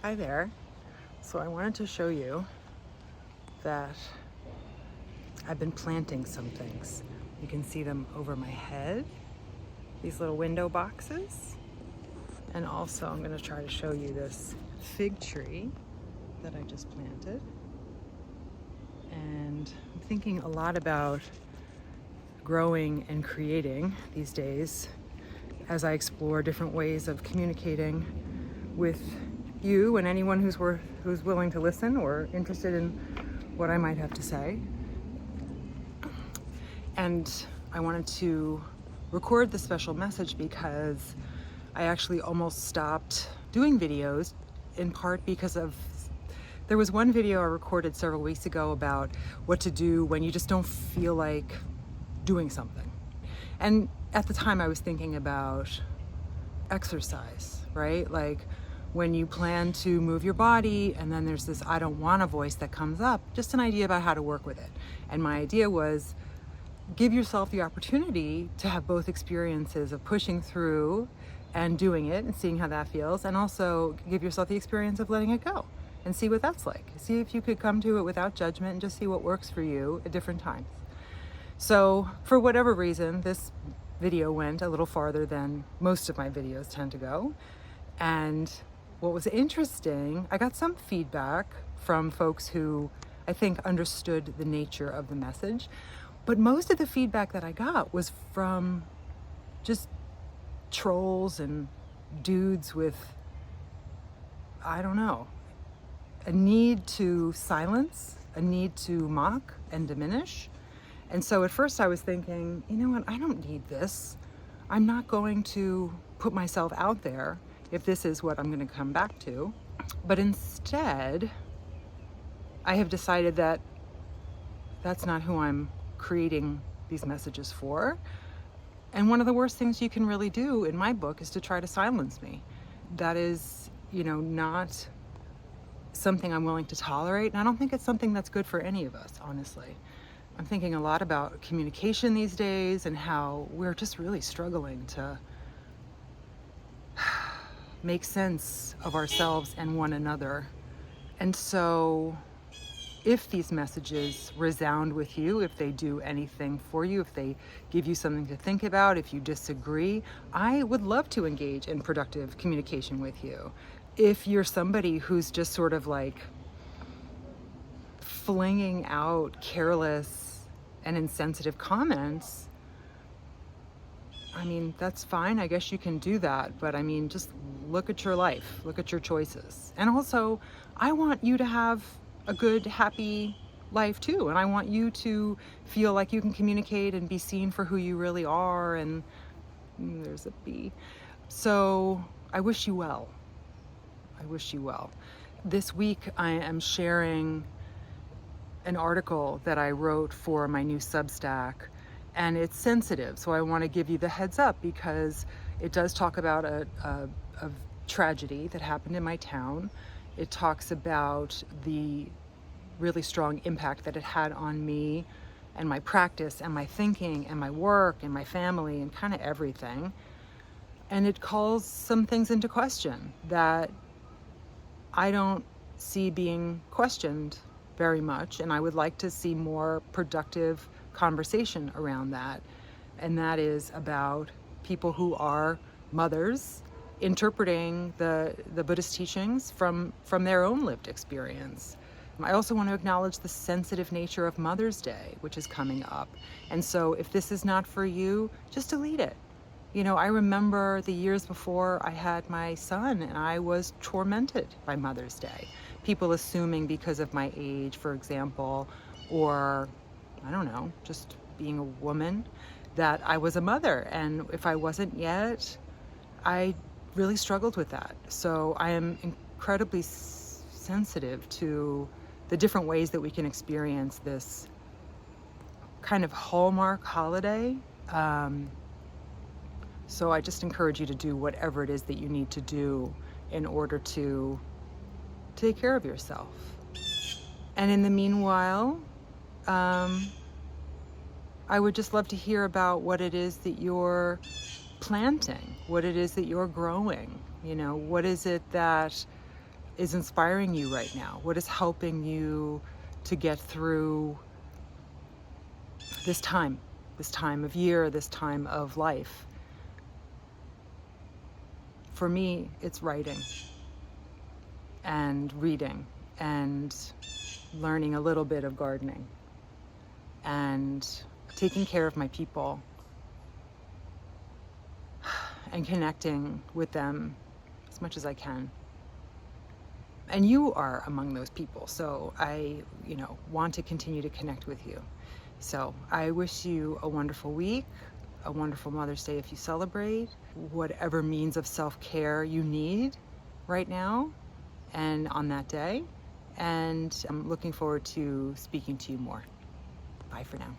Hi there. So I wanted to show you that I've been planting some things. You can see them over my head, these little window boxes. And also I'm going to try to show you this fig tree that I just planted. And I'm thinking a lot about growing and creating these days as I explore different ways of communicating with you and anyone who's willing to listen or interested in what I might have to say. And I wanted to record this special message because I actually almost stopped doing videos, in part because there was one video I recorded several weeks ago about what to do when you just don't feel like doing something. And at the time I was thinking about exercise, right? Like when you plan to move your body and then there's this I don't wanna voice that comes up, just an idea about how to work with it. And my idea was give yourself the opportunity to have both experiences of pushing through and doing it and seeing how that feels, and also give yourself the experience of letting it go and see what that's like. See if you could come to it without judgment and just see what works for you at different times. So for whatever reason, this video went a little farther than most of my videos tend to go. And what was interesting, I got some feedback from folks who I think understood the nature of the message, but most of the feedback that I got was from just trolls and dudes with, I don't know, a need to silence, a need to mock and diminish. And so at first I was thinking, you know what, I don't need this. I'm not going to put myself out there if this is what I'm going to come back to. But instead, I have decided that that's not who I'm creating these messages for. And one of the worst things you can really do in my book is to try to silence me. That is, not something I'm willing to tolerate. And I don't think it's something that's good for any of us, honestly. I'm thinking a lot about communication these days and how we're just really struggling to make sense of ourselves and one another. And so if these messages resound with you, if they do anything for you, if they give you something to think about, if you disagree, I would love to engage in productive communication with you. If you're somebody who's just sort of like flinging out careless and insensitive comments, I mean, that's fine. I guess you can do that. But I mean, just look at your life, look at your choices. And also, I want you to have a good, happy life too. And I want you to feel like you can communicate and be seen for who you really are. And there's a B. So I wish you well. I wish you well. This week, I am sharing an article that I wrote for my new Substack, and it's sensitive, so I want to give you the heads up because it does talk about a tragedy that happened in my town. It talks about the really strong impact that it had on me and my practice and my thinking and my work and my family and kind of everything. And it calls some things into question that I don't see being questioned very much, and I would like to see more productive conversation around that. And that is about people who are mothers interpreting the Buddhist teachings from their own lived experience. I also want to acknowledge the sensitive nature of Mother's Day, which is coming up. And so if this is not for you, just delete it. I remember the years before I had my son and I was tormented by Mother's Day. People assuming because of my age, for example, or I don't know, just being a woman, that I was a mother. And if I wasn't yet, I really struggled with that. So I am incredibly sensitive to the different ways that we can experience this kind of hallmark holiday. So I just encourage you to do whatever it is that you need to do in order to take care of yourself. And in the meanwhile, I would just love to hear about what it is that you're planting, what it is that you're growing. What is it that is inspiring you right now? What is helping you to get through this time of year, this time of life? For me, it's writing and reading and learning a little bit of gardening and taking care of my people and connecting with them as much as I can. And you are among those people, so I, want to continue to connect with you. So I wish you a wonderful week, a wonderful Mother's Day if you celebrate, whatever means of self-care you need right now and on that day. And I'm looking forward to speaking to you more. Bye for now.